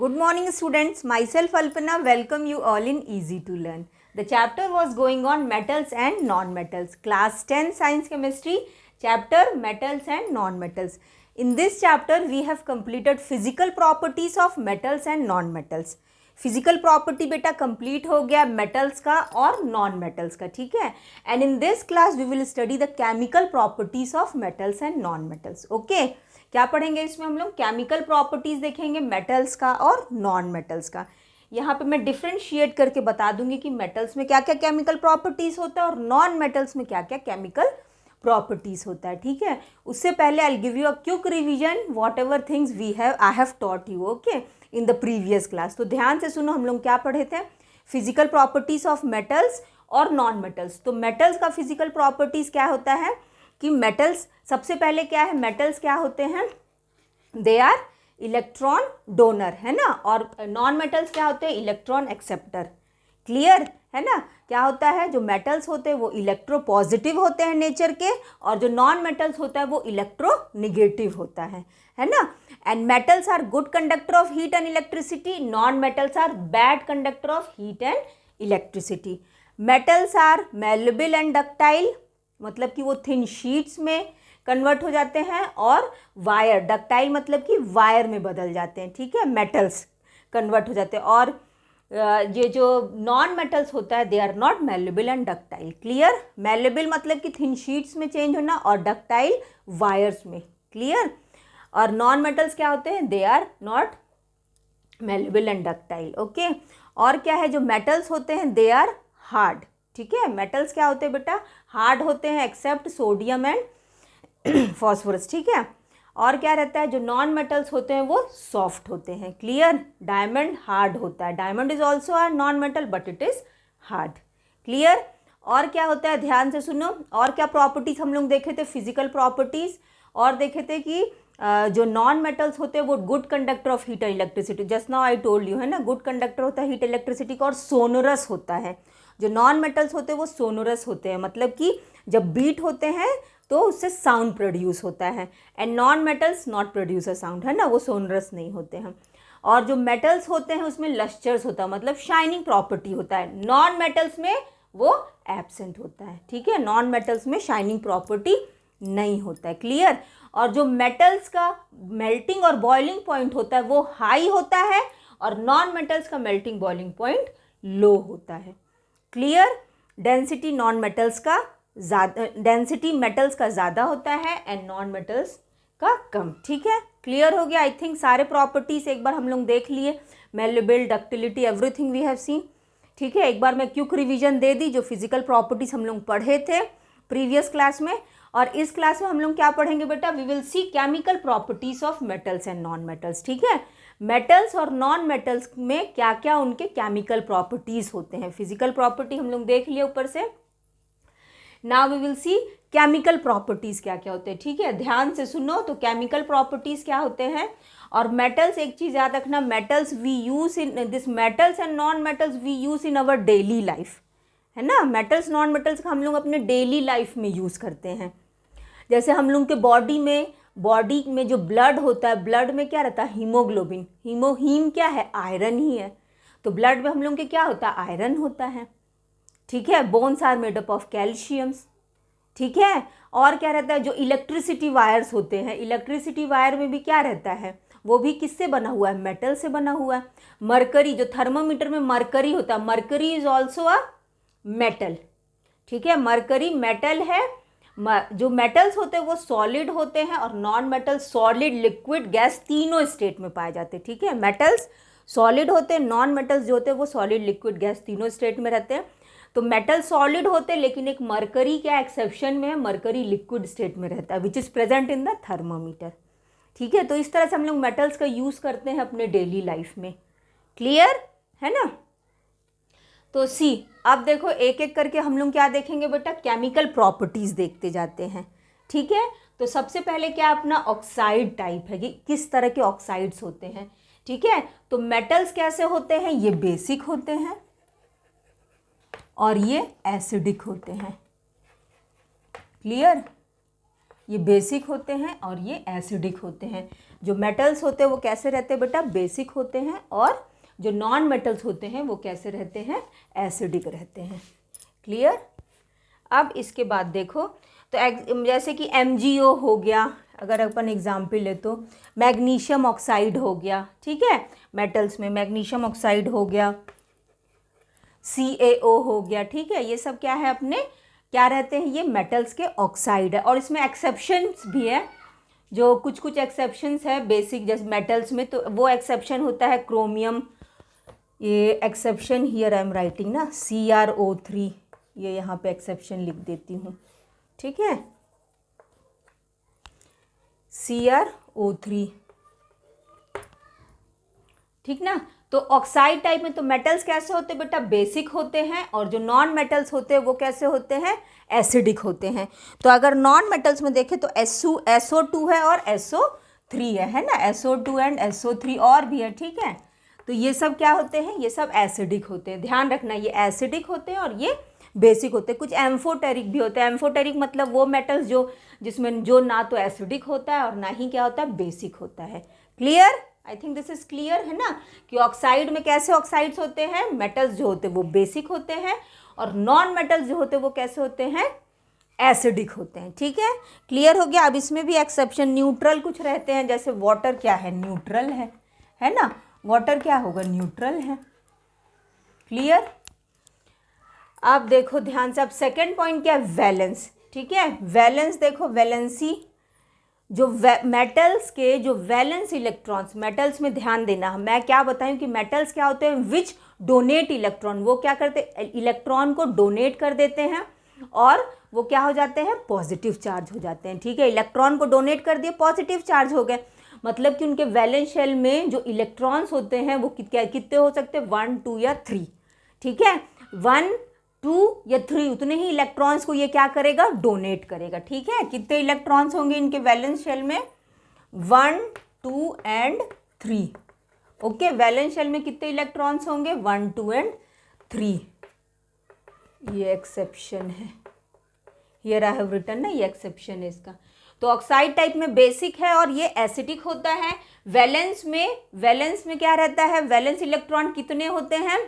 Good morning students, myself Alpana welcome you all in Easy to Learn. The chapter was going on metals and non-metals. Class 10 Science Chemistry chapter metals and non-metals. In this chapter we have completed physical properties of metals and non-metals. Physical property बेटा complete हो गया metals का और non metals का, ठीक है. And in this class we will study the chemical properties of metals and non metals. Okay, क्या पढ़ेंगे इसमें हम लोग? केमिकल प्रॉपर्टीज देखेंगे मेटल्स का और नॉन मेटल्स का. यहाँ पे मैं डिफ्रेंशिएट करके बता दूंगी कि मेटल्स में क्या क्या केमिकल प्रॉपर्टीज होता है और नॉन मेटल्स में क्या क्या केमिकल प्रॉपर्टीज होता है, ठीक है. उससे पहले I give you a quick revision what ever things I have taught you, okay, in the previous class. तो ध्यान से सुनो, हम लोग क्या पढ़े थे? फिजिकल प्रॉपर्टीज ऑफ मेटल्स और नॉन मेटल्स. तो मेटल्स का फिजिकल प्रॉपर्टीज क्या होता है कि मेटल्स सबसे पहले क्या है, मेटल्स क्या होते हैं? दे आर इलेक्ट्रॉन डोनर, है ना. और नॉन मेटल्स क्या होते हैं? Electron acceptor. क्लियर है ना. क्या होता है, जो मेटल्स होते हैं वो इलेक्ट्रो पॉजिटिव होते हैं नेचर के, और जो नॉन मेटल्स होता है वो इलेक्ट्रो निगेटिव होता है ना. And metals are good conductor of heat and electricity, non metals are bad conductor of heat and electricity. Metals are malleable and ductile, मतलब कि वो थिन शीट्स में कन्वर्ट हो जाते हैं, और वायर, डक्टाइल मतलब कि वायर में बदल जाते हैं, ठीक है. मेटल्स कन्वर्ट हो जाते हैं. और ये जो नॉन मेटल्स होता है they are not malleable and ductile. Clear. Malleable मतलब कि थिन शीट्स में चेंज होना, और डक्टाइल वायर्स में. क्लियर. और नॉन मेटल्स क्या होते हैं? They are not malleable and ductile. Okay. और क्या है, जो मेटल्स होते हैं दे आर हार्ड, ठीक है. मेटल्स क्या होते हैं बेटा? हार्ड होते हैं एक्सेप्ट सोडियम एंड फॉस्फोरस, ठीक है. और क्या रहता है, जो नॉन मेटल्स होते हैं वो सॉफ्ट होते हैं. क्लियर. डायमंड हार्ड होता है. Diamond is also a non metal but it is hard. Clear. और क्या होता है, ध्यान से सुनो, और क्या प्रॉपर्टीज हम लोग देखे थे? Physical properties. और देखे थे कि जो नॉन मेटल्स होते हैं वो good conductor of heat and electricity. Just now I told you, है ना. गुड कंडक्टर होता है हीट इलेक्ट्रिसिटी का, और सोनोरस होता है. जो नॉन मेटल्स होते हैं वो सोनोरस होते हैं, मतलब कि जब बीट होते हैं तो उससे साउंड प्रोड्यूस होता है. And non metals not produce a sound, है ना, वो सोनरस नहीं होते हैं. और जो मेटल्स होते हैं उसमें लस्टर्स होता है, मतलब शाइनिंग प्रॉपर्टी होता है. नॉन मेटल्स में वो एब्सेंट होता है, ठीक है. नॉन मेटल्स में शाइनिंग प्रॉपर्टी नहीं होता है. क्लियर. और जो मेटल्स का मेल्टिंग और बॉइलिंग पॉइंट होता है वो हाई होता है, और नॉन मेटल्स का मेल्टिंग बॉइलिंग पॉइंट लो होता है. क्लियर. डेंसिटी नॉन मेटल्स का ज़्यादा, डेंसिटी मेटल्स का ज़्यादा होता है एंड नॉन मेटल्स का कम, ठीक है. क्लियर हो गया. आई थिंक सारे प्रॉपर्टीज एक बार हम लोग देख लिए. Malleable, ductility, everything we have seen, ठीक है. एक बार मैं क्विक रिवीजन दे दी जो फिजिकल प्रॉपर्टीज हम लोग पढ़े थे प्रीवियस क्लास में. और इस क्लास में हम लोग क्या पढ़ेंगे बेटा? We will see chemical properties of metals and non metals, ठीक है. मेटल्स और नॉन मेटल्स में क्या क्या उनके केमिकल प्रॉपर्टीज होते हैं. फिजिकल प्रॉपर्टी हम लोग देख लिए ऊपर से. Now we will see chemical properties क्या क्या होते हैं, ठीक है. ध्यान से सुनो. तो केमिकल प्रॉपर्टीज क्या होते हैं? और मेटल्स, एक चीज याद रखना, metals we use in this, metals and non metals we use in our daily life, है ना. मेटल्स नॉन मेटल्स का हम लोग अपने डेली लाइफ में यूज करते हैं. जैसे हम लोग के बॉडी में जो ब्लड होता है, ब्लड में क्या रहता है? हीमोग्लोबिन. हीम क्या है? आयरन ही है. तो ब्लड में हम लोग के क्या होता है? आयरन होता है, ठीक है. Bones are made up of calciums, ठीक है. और क्या रहता है? जो इलेक्ट्रिसिटी वायर्स होते हैं, इलेक्ट्रिसिटी वायर में भी क्या रहता है? वो भी किससे बना हुआ है? मेटल से बना हुआ है. मरकरी, जो थर्मामीटर में मरकरी होता है, mercury is also a metal, ठीक है. मरकरी मेटल है. जो मेटल्स होते हैं वो सॉलिड होते हैं, और non metal solid, liquid, gas, तीनों स्टेट में पाए जाते हैं, ठीक है. मेटल्स सॉलिड होते हैं, नॉन मेटल्स जो होते हैं वो सॉलिड, लिक्विड, गैस तीनों स्टेट में रहते हैं. तो मेटल सॉलिड होते हैं, लेकिन एक मरकरी क्या एक्सेप्शन में है, मरकरी लिक्विड स्टेट में रहता है, which is present in the thermometer, ठीक है. तो इस तरह से हम लोग मेटल्स का यूज़ करते हैं अपने डेली लाइफ में. क्लियर है ना. तो सी, अब देखो एक एक करके हम लोग क्या देखेंगे बेटा? केमिकल प्रॉपर्टीज देखते जाते हैं, ठीक है. तो सबसे पहले क्या अपना ऑक्साइड टाइप है कि किस तरह के ऑक्साइड्स होते हैं, ठीक है. तो मेटल्स कैसे होते हैं? ये बेसिक होते हैं और ये एसिडिक होते हैं. क्लियर. ये बेसिक होते हैं और ये एसिडिक होते हैं। जो मेटल्स होते हैं वो कैसे रहते हैं बेटा, बेसिक होते हैं, और जो नॉन मेटल्स होते हैं वो कैसे रहते हैं, एसिडिक रहते हैं। क्लियर। अब इसके बाद देखो, तो जैसे कि MgO हो गया, अगर अपन एग्जाम्पल ले तो मैग्नीशियम ऑक्साइड हो गया, ठीक है, मेटल्स में मैग्नीशियम ऑक्साइड हो गया, CaO हो गया, ठीक है, ये सब क्या है अपने, क्या रहते हैं, ये मेटल्स के ऑक्साइड है। और इसमें एक्सेप्शंस भी है, जो कुछ कुछ एक्सेप्शंस है बेसिक जैसे मेटल्स में, तो वो एक्सेप्शन होता है क्रोमियम, ये exception here I am writing ना, CrO3, ये यहाँ पे एक्सेप्शन लिख देती हूँ, ठीक है, CrO3, ठीक ना। तो ऑक्साइड टाइप में तो मेटल्स कैसे होते हैं बेटा, बेसिक होते हैं, और जो नॉन मेटल्स होते हैं वो कैसे होते हैं, एसिडिक होते हैं। तो अगर नॉन मेटल्स में देखें तो SO2 है और SO3 है ना, SO2 एंड SO3 और भी है, ठीक है। तो ये सब क्या होते हैं, ये सब एसिडिक होते हैं, ध्यान रखना, ये एसिडिक होते हैं और ये बेसिक होते हैं। कुछ एम्फोटेरिक भी होते हैं। एम्फोटेरिक मतलब वो मेटल्स जो जिसमें जो ना तो एसिडिक होता है और ना ही क्या होता है, बेसिक होता है। Clear, I think this is clear है ना, कि ऑक्साइड में कैसे ऑक्साइड्स होते हैं, मेटल्स जो होते हैं वो बेसिक होते हैं, और नॉन मेटल्स जो होते हैं वो कैसे होते हैं, एसिडिक होते हैं, ठीक है। क्लियर हो गया। अब इसमें भी एक्सेप्शन, न्यूट्रल कुछ रहते हैं, जैसे वाटर क्या है, न्यूट्रल है ना, वाटर क्या होगा, न्यूट्रल है। क्लियर। अब देखो ध्यान से, अब सेकेंड पॉइंट क्या है, वैलेंस, ठीक है। वैलेंस देखो, वैलेंसी, जो मेटल्स के जो वैलेंस इलेक्ट्रॉन्स, मेटल्स में ध्यान देना, मैं क्या बताऊं कि मेटल्स क्या होते हैं, विच डोनेट इलेक्ट्रॉन, वो क्या करते हैं, इलेक्ट्रॉन को डोनेट कर देते हैं, और वो क्या हो जाते हैं, पॉजिटिव चार्ज हो जाते हैं, ठीक है। इलेक्ट्रॉन को डोनेट कर दिए, पॉजिटिव चार्ज हो गए, मतलब कि उनके वैलेंस शेल में जो इलेक्ट्रॉन्स होते हैं वो कितने हो सकते हैं, 1, 2 या 3, ठीक है, 1, 2 या 3, उतने ही इलेक्ट्रॉन्स को ये क्या करेगा, डोनेट करेगा, ठीक है। कितने इलेक्ट्रॉन्स होंगे इनके वैलेंस शेल में, 1, 2 एंड 3, ओके। वैलेंस शेल में कितने इलेक्ट्रॉन्स होंगे, 1, 2 एंड 3, ये एक्सेप्शन है, हियर आई हैव रिटन ना, ये एक्सेप्शन है इसका। तो ऑक्साइड टाइप में बेसिक है और ये एसिडिक होता है। वैलेंस में क्या रहता है, वैलेंस इलेक्ट्रॉन कितने होते हैं,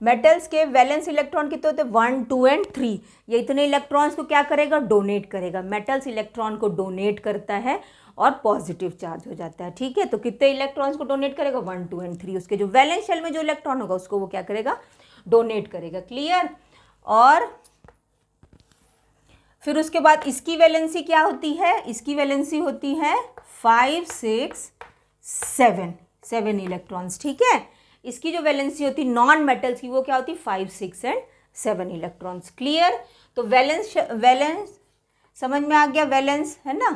मेटल्स के वैलेंस इलेक्ट्रॉन कितने होते हैं, 1, 2 एंड 3, ये इतने इलेक्ट्रॉन्स को क्या करेगा, डोनेट करेगा। मेटल्स इलेक्ट्रॉन को डोनेट करता है और पॉजिटिव चार्ज हो जाता है, ठीक है। तो कितने इलेक्ट्रॉन्स को डोनेट करेगा, 1, 2 एंड 3, उसके जो वैलेंस शेल में जो इलेक्ट्रॉन होगा उसको वो क्या करेगा, डोनेट करेगा। क्लियर। और फिर उसके बाद इसकी वैलेंसी क्या होती है, इसकी वैलेंसी होती है 5, 6, 7 इलेक्ट्रॉन्स, ठीक है। इसकी जो वैलेंसी होती है नॉन मेटल्स की वो क्या होती है, 5, 6 एंड 7 इलेक्ट्रॉन्स। क्लियर। तो वैलेंस समझ में आ गया, वैलेंस है ना।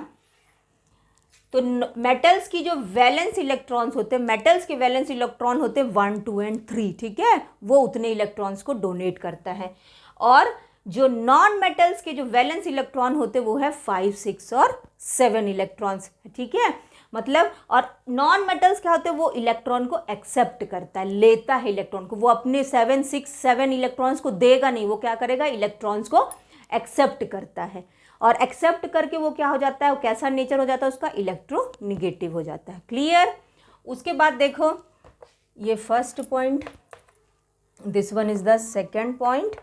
तो मेटल्स की जो वैलेंस इलेक्ट्रॉन्स होते हैं, मेटल्स के वैलेंस इलेक्ट्रॉन होते हैं 1, 2 एंड 3, ठीक है, वो उतने इलेक्ट्रॉन्स को डोनेट करता है। और जो नॉन मेटल्स के जो वैलेंस इलेक्ट्रॉन होते हैं वो है 5, 6 और 7 इलेक्ट्रॉन्स, ठीक है। मतलब, और नॉन मेटल्स क्या होते हैं, वो इलेक्ट्रॉन को एक्सेप्ट करता है, लेता है इलेक्ट्रॉन को, वो अपने 7, 6, 7 इलेक्ट्रॉन्स को देगा नहीं, वो क्या करेगा, इलेक्ट्रॉन्स को एक्सेप्ट करता है। और एक्सेप्ट करके वो क्या हो जाता है, वो कैसा नेचर हो जाता है उसका, इलेक्ट्रोनिगेटिव हो जाता है। क्लियर। उसके बाद देखो, ये first point, this one is the second point,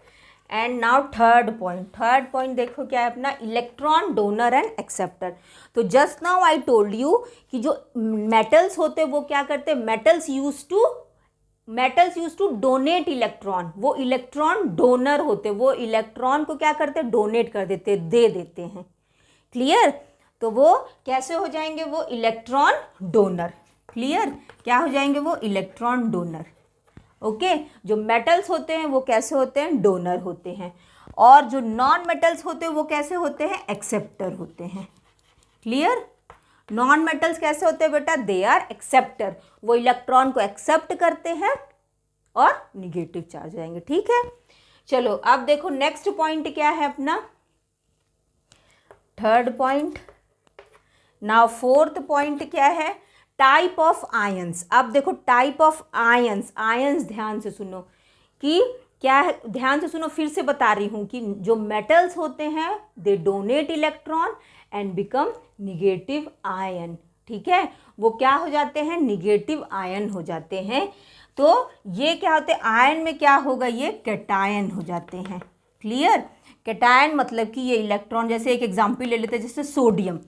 and now third point देखो क्या है अपना, इलेक्ट्रॉन डोनर एंड एक्सेप्टर। तो just now I told you कि जो मेटल्स होते हैं वो क्या करते हैं, metals use to donate electron, वो इलेक्ट्रॉन डोनर होते, वो इलेक्ट्रॉन को क्या करते हैं, डोनेट कर देते, दे देते हैं। क्लियर। तो वो कैसे हो जाएंगे, वो इलेक्ट्रॉन डोनर। क्लियर। क्या हो जाएंगे, वो इलेक्ट्रॉन डोनर, ओके। जो मेटल्स होते हैं वो कैसे होते हैं, डोनर होते हैं, और जो नॉन मेटल्स होते हैं वो कैसे होते हैं, एक्सेप्टर होते हैं। क्लियर। नॉन मेटल्स कैसे होते हैं बेटा, दे आर एक्सेप्टर, वो इलेक्ट्रॉन को एक्सेप्ट करते हैं और निगेटिव चार्ज जाएंगे, ठीक है। चलो अब देखो नेक्स्ट पॉइंट क्या है अपना, third point. Now fourth point क्या है, टाइप ऑफ आयंस। अब देखो टाइप ऑफ आयंस ध्यान से सुनो कि क्या है, ध्यान से सुनो, फिर से बता रही हूँ कि जो मेटल्स होते हैं they donate electron and become negative ion. ठीक है, वो क्या हो जाते हैं, निगेटिव आयन हो जाते हैं। तो ये क्या होते हैं, आयन में क्या होगा, ये कैटायन हो जाते हैं। क्लियर, कैटायन मतलब कि ये इलेक्ट्रॉन, जैसे एक एग्जाम्पल ले लेते हैं जैसे सोडियम।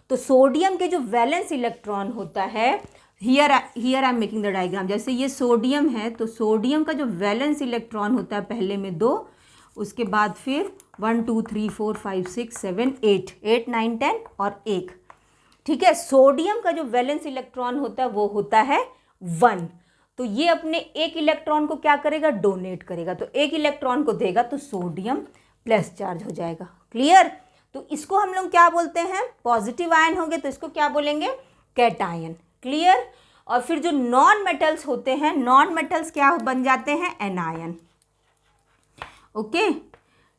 तो सोडियम के जो वैलेंस इलेक्ट्रॉन होता है, here I am making the diagram, जैसे ये सोडियम है तो सोडियम का जो वैलेंस इलेक्ट्रॉन होता है पहले में 2, उसके बाद फिर 1 2 3 4 5 6 7 8 8 9 10 और 1। ठीक है, सोडियम का जो वैलेंस इलेक्ट्रॉन होता है वो होता है 1। तो ये अपने एक इलेक्ट्रॉन को क्या करेगा, डोनेट करेगा, तो एक इलेक्ट्रॉन को देगा तो सोडियम प्लस चार्ज हो जाएगा। क्लियर, तो इसको हम लोग क्या बोलते हैं, पॉजिटिव आयन होंगे तो इसको क्या बोलेंगे, कैटायन। क्लियर, और फिर जो नॉन मेटल्स होते हैं, नॉन मेटल्स क्या बन जाते हैं, एनायन। ओके,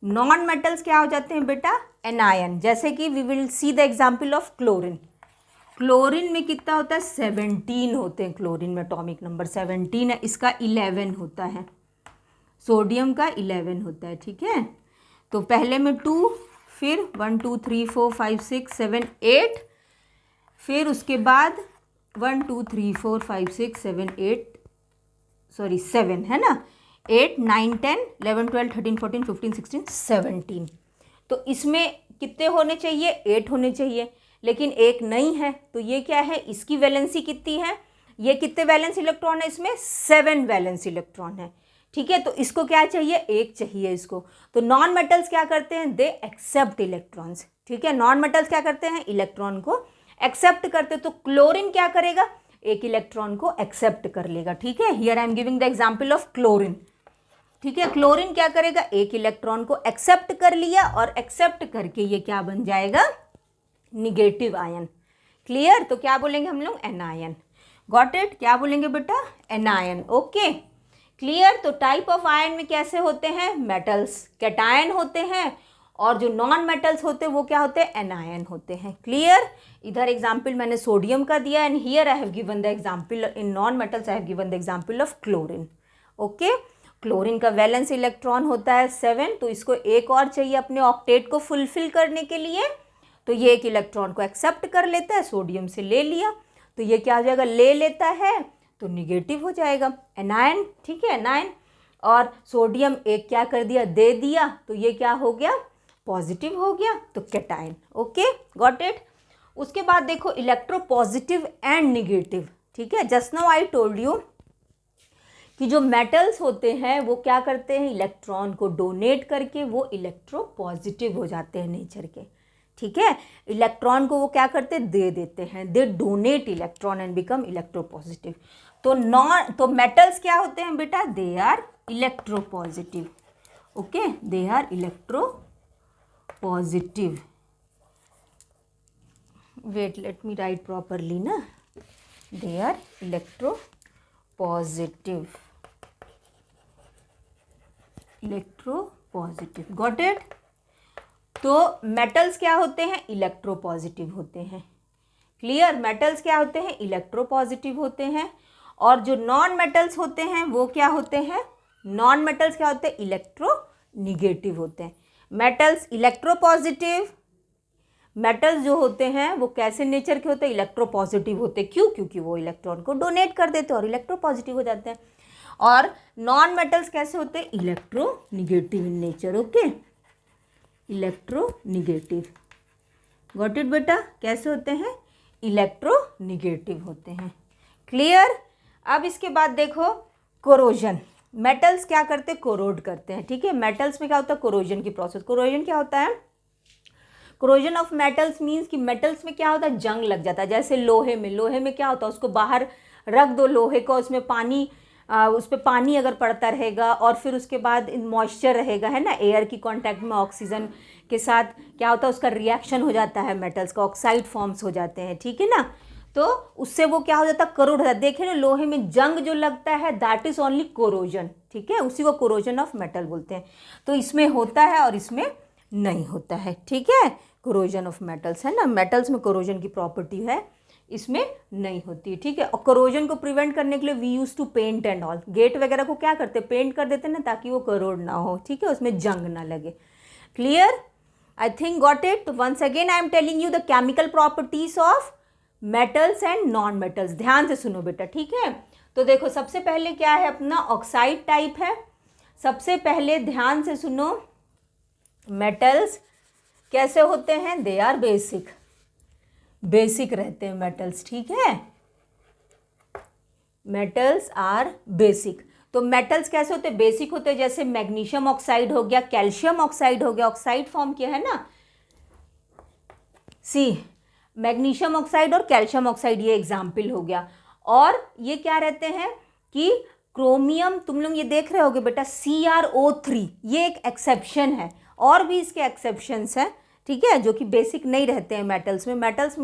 नॉन मेटल्स क्या हो जाते हैं बेटा, एनायन। जैसे कि we will see the example of chlorine. Chlorine में कितना होता है, 17 होते हैं, क्लोरीन में एटॉमिक नंबर 17 है, इसका 11 होता है, सोडियम का 11 होता है। ठीक है, तो पहले में 2, फिर 1 2 3 4 5 6 7 8, फिर उसके बाद 1 2 3 4 5 6 7 8 सॉरी 7 है ना, 8 9 10 11 12 13 14 15 16 17। तो इसमें कितने होने चाहिए, 8 होने चाहिए, लेकिन एक नहीं है, तो ये क्या है, इसकी वैलेंसी कितनी है, ये कितने वैलेंस इलेक्ट्रॉन है, इसमें 7 वैलेंस इलेक्ट्रॉन है। ठीक है, तो इसको क्या चाहिए, एक चाहिए इसको। तो नॉन मेटल्स क्या करते हैं, दे एक्सेप्ट इलेक्ट्रॉन्स। ठीक है, नॉन मेटल्स क्या करते हैं, इलेक्ट्रॉन को एक्सेप्ट करते। तो क्लोरीन क्या करेगा, एक इलेक्ट्रॉन को एक्सेप्ट कर लेगा। ठीक है, here I am giving the example of chlorine. ठीक है, क्लोरीन क्या करेगा, एक इलेक्ट्रॉन को एक्सेप्ट कर लिया और एक्सेप्ट करके ये क्या बन जाएगा, निगेटिव आयन। क्लियर, तो क्या बोलेंगे हम लोग, एनायन। गॉट इट, क्या बोलेंगे बेटा, एनायन। Okay, clear. तो टाइप ऑफ आयन में कैसे होते हैं, मेटल्स कैटायन होते हैं, और जो नॉन मेटल्स होते हैं वो क्या होते हैं, एनायन होते हैं। क्लियर, इधर एग्जाम्पल मैंने सोडियम का दिया, and here I have given the example in non metals, I have given the example of chlorine. Okay, chlorine का वैलेंस इलेक्ट्रॉन होता है 7, तो इसको एक और चाहिए अपने ऑक्टेट को फुलफिल करने के लिए, तो ये एक इलेक्ट्रॉन को एक्सेप्ट कर लेता है, सोडियम से ले लिया, तो ये क्या हो जाएगा, ले लेता है तो निगेटिव हो जाएगा, एनायन। ठीक है, एनायन, और सोडियम एक क्या कर दिया, दे दिया, तो ये क्या हो गया, पॉजिटिव हो गया, तो कैटायन। Okay, got it. उसके बाद देखो इलेक्ट्रोपॉजिटिव एंड निगेटिव। ठीक है, just now I told you कि जो मेटल्स होते हैं वो क्या करते हैं, इलेक्ट्रॉन को डोनेट करके वो इलेक्ट्रोपॉजिटिव हो जाते हैं नेचर के। ठीक है, इलेक्ट्रॉन को वो क्या करते हैं, दे देते हैं, they donate electron and become electropositive. तो मेटल्स क्या होते हैं बेटा, they are electropositive. Okay, they are electropositive. Wait, let me write properly ना, they are electropositive, electropositive. Got it. तो मेटल्स क्या होते हैं, इलेक्ट्रोपॉजिटिव होते हैं। क्लियर, मेटल्स क्या होते हैं, इलेक्ट्रोपॉजिटिव होते हैं, और जो नॉन मेटल्स होते हैं वो क्या होते हैं, नॉन मेटल्स क्या होते हैं, इलेक्ट्रोनिगेटिव होते हैं। मेटल्स इलेक्ट्रोपॉजिटिव, मेटल्स जो होते हैं वो कैसे नेचर के होते हैं, इलेक्ट्रोपॉजिटिव होते हैं। क्यों, क्योंकि वो इलेक्ट्रॉन को डोनेट कर देते हैं और इलेक्ट्रोपॉजिटिव हो जाते हैं। और नॉन मेटल्स कैसे होते हैं, electronegative in nature. Okay, electronegative. Got it बेटा, कैसे होते हैं, इलेक्ट्रोनिगेटिव होते हैं। क्लियर। अब इसके बाद देखो कोरोजन। मेटल्स क्या करते हैं, कोरोड करते हैं। ठीक है, मेटल्स में क्या होता है, कोरोजन की प्रोसेस। कोरोजन क्या होता है, कोरोजन ऑफ मेटल्स मीन्स कि मेटल्स में क्या होता है, जंग लग जाता है। जैसे लोहे में क्या होता है, उसको बाहर रख दो लोहे को, उसमें पानी उस पर पानी अगर पड़ता रहेगा और फिर उसके बाद मॉइस्चर रहेगा, है ना, एयर की कांटेक्ट में ऑक्सीजन के साथ क्या होता है, उसका रिएक्शन हो जाता है, मेटल्स का ऑक्साइड फॉर्म्स हो जाते हैं। ठीक है ना, तो उससे वो क्या हो जाता है, करोड हो जाता है। देखिए ना, लोहे में जंग जो लगता है दैट इज ओनली कोरोजन। ठीक है, उसी को कोरोजन ऑफ मेटल बोलते हैं। तो इसमें होता है और इसमें नहीं होता है। ठीक है, कोरोजन ऑफ मेटल्स है ना, मेटल्स में कोरोजन की प्रॉपर्टी है इसमें नहीं होती है, ठीक है। और करोजन को प्रिवेंट करने के लिए we use to paint and all, gate वगैरह को क्या करते, पेंट कर देते ना, ताकि वो करोड ना हो, ठीक है, उसमें जंग ना लगे। Clear, I think got it. Once again I am telling you the chemical properties of metals and non metals, ध्यान से सुनो बेटा, ठीक है। तो देखो सबसे पहले क्या है अपना, ऑक्साइड टाइप है। सबसे पहले ध्यान से सुनो, मेटल्स कैसे होते हैं, दे आर बेसिक, बेसिक रहते हैं मेटल्स, ठीक है, मेटल्स आर बेसिक। तो मेटल्स कैसे होते हैं, बेसिक होते हैं, जैसे मैग्नीशियम ऑक्साइड हो गया, कैल्शियम ऑक्साइड हो गया, ऑक्साइड फॉर्म किया है ना, सी मैग्नीशियम ऑक्साइड और कैल्शियम ऑक्साइड, ये एग्जाम्पल हो गया। और ये क्या रहते हैं कि क्रोमियम, तुम लोग ये देख रहे होगे बेटा CrO3, ये एक एक्सेप्शन है, और भी इसके एक्सेप्शंस हैं, ठीक है, जो कि बेसिक नहीं रहते हैं मेटल्स में। मेटल्स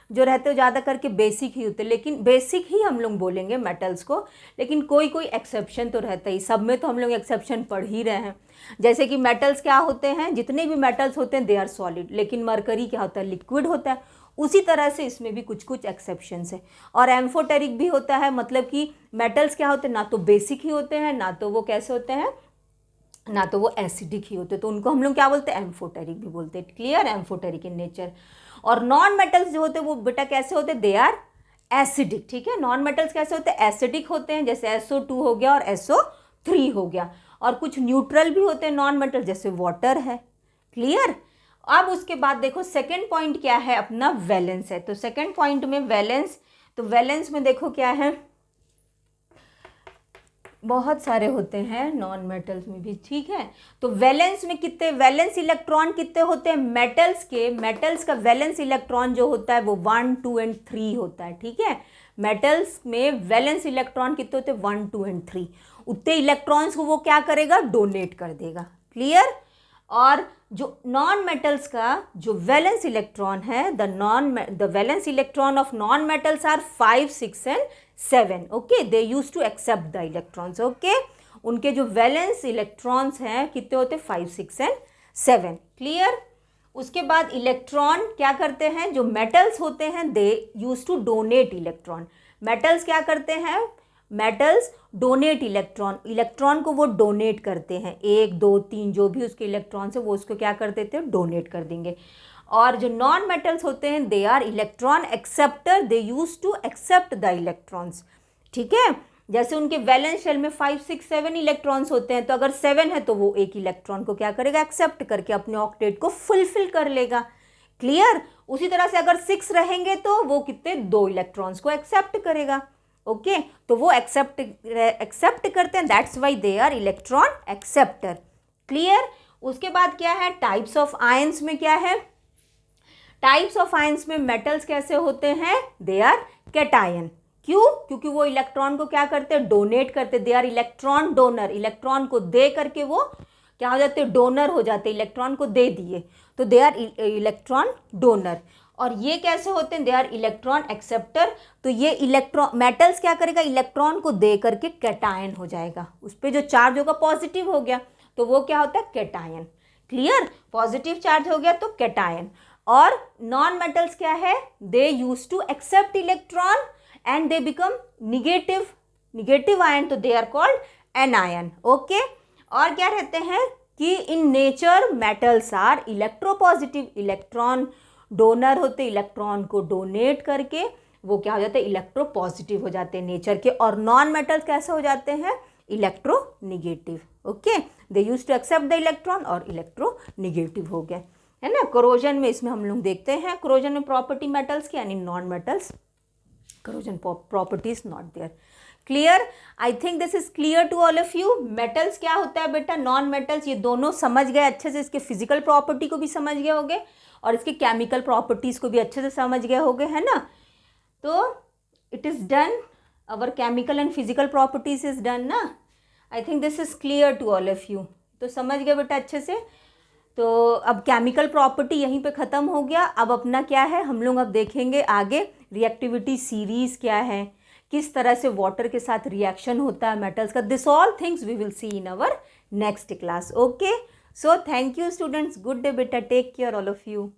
जो रहते हो ज़्यादा करके बेसिक ही होते हैं, लेकिन बेसिक ही हम लोग बोलेंगे मेटल्स को, लेकिन कोई कोई एक्सेप्शन तो रहता ही, सब में तो हम लोग एक्सेप्शन पढ़ ही रहे हैं। जैसे कि मेटल्स क्या होते हैं, जितने भी मेटल्स होते हैं दे आर सॉलिड, लेकिन मरकरी क्या होता है, लिक्विड होता है। उसी तरह से इसमें भी कुछ कुछ एक्सेप्शंस है। और एम्फोटेरिक भी होता है, मतलब कि मेटल्स क्या होते हैं, ना तो बेसिक ही होते हैं, ना तो वो कैसे होते हैं, ना तो वो एसिडिक ही होते हैं, तो उनको हम लोग क्या बोलते हैं, एम्फोटेरिक भी बोलते हैं। Clear, amphoteric in nature. और नॉन मेटल्स जो होते हैं वो बेटा कैसे होते हैं, दे आर एसिडिक, ठीक है। नॉन मेटल्स कैसे होते हैं, एसिडिक होते हैं, जैसे SO2 हो गया और SO3 हो गया। और कुछ न्यूट्रल भी होते हैं नॉन मेटल, जैसे वाटर है। क्लियर। अब उसके बाद देखो सेकेंड पॉइंट क्या है अपना, वैलेंस है। तो सेकेंड पॉइंट में वैलेंस, तो वैलेंस में देखो क्या है, बहुत सारे होते हैं नॉन मेटल्स में भी, ठीक है। तो वैलेंस में कितने, वैलेंस इलेक्ट्रॉन कितने होते हैं मेटल्स के, मेटल्स का वैलेंस इलेक्ट्रॉन जो होता है वो 1, 2 एंड 3 होता है, ठीक है। मेटल्स में वैलेंस इलेक्ट्रॉन कितने होते हैं, 1, 2 एंड 3। उतने इलेक्ट्रॉन्स को वो क्या करेगा, डोनेट कर देगा। क्लियर। और जो नॉन मेटल्स का जो वैलेंस इलेक्ट्रॉन है, the valence electron of non metals are 5, 6 and 7। Okay, they use to accept the electrons. Okay, उनके जो वैलेंस इलेक्ट्रॉन्स हैं कितने होते हैं, 5, 6 एंड 7। क्लियर। उसके बाद इलेक्ट्रॉन क्या करते हैं, जो मेटल्स होते हैं they use to donate electron. Metals क्या करते हैं, मेटल्स डोनेट इलेक्ट्रॉन, इलेक्ट्रॉन को वो डोनेट करते हैं, 1, 2, 3 जो भी उसके इलेक्ट्रॉन्स है वो उसको क्या कर देते हैं, डोनेट कर देंगे। और जो नॉन मेटल्स होते हैं they are electron acceptor, they use to accept the electrons, ठीक है। जैसे उनके वैलेंस शेल में 5, 6, 7 इलेक्ट्रॉन्स होते हैं, तो अगर 7 है तो वो एक इलेक्ट्रॉन को क्या करेगा, एक्सेप्ट करके अपने ऑक्टेट को फुलफिल कर लेगा। क्लियर। उसी तरह से अगर 6 रहेंगे तो वो कितने, 2 इलेक्ट्रॉन्स को एक्सेप्ट करेगा। ओके, तो वो एक्सेप्ट करते हैं, that's why they are electron acceptor. Clear. उसके बाद क्या है, टाइप्स ऑफ आयंस में क्या है, टाइप्स ऑफ आयंस में मेटल्स कैसे होते हैं, दे आर कैटायन। क्यों, क्योंकि वो इलेक्ट्रॉन को क्या करते हैं, डोनेट करते, they are electron donor, electron को दे करके वो क्या हो जाते हैं, डोनर हो जाते, इलेक्ट्रॉन को दे दिए, तो दे आर इलेक्ट्रॉन डोनर। और ये कैसे होते हैं, दे आर इलेक्ट्रॉन एक्सेप्टर। तो ये इलेक्ट्रॉन मेटल्स क्या करेगा, इलेक्ट्रॉन को दे करके कैटायन हो जाएगा, उस पर जो चार्ज होगा पॉजिटिव हो गया, तो वो क्या होता है, कैटायन। क्लियर। पॉजिटिव चार्ज हो गया तो कैटायन। और नॉन मेटल्स क्या है, they use to accept electron and they become negative ion, तो they are called anion. Okay. और क्या रहते हैं कि in nature metals are electropositive, electron donor होते, इलेक्ट्रॉन को डोनेट करके वो क्या हो जाते हैं, इलेक्ट्रोपॉजिटिव हो जाते हैं नेचर के। और नॉन मेटल्स कैसे हो जाते हैं, electronegative. Okay, they use to accept the electron और इलेक्ट्रोनिगेटिव हो गए, है ना। कोरोजन में इसमें हम लोग देखते हैं, कोरोजन में प्रॉपर्टी मेटल्स की, यानी non metals, corrosion properties not there. Clear. I think this is clear to all of you. Metals क्या होता है बेटा, नॉन मेटल्स, ये दोनों समझ गए अच्छे से, इसके फिजिकल प्रॉपर्टी को भी समझ गए होंगे और इसके केमिकल प्रॉपर्टीज को भी अच्छे से समझ गए होंगे, है ना। तो it is done, our chemical and physical properties is done ना। I think this is clear to all of you. तो समझ गए बेटा अच्छे से। तो अब केमिकल प्रॉपर्टी यहीं पे ख़त्म हो गया। अब अपना क्या है, हम लोग अब देखेंगे आगे रिएक्टिविटी सीरीज़ क्या है, किस तरह से वाटर के साथ रिएक्शन होता है मेटल्स का। This all things we will see in our next class. Okay, so thank you students, good day बेटा, take care all of you.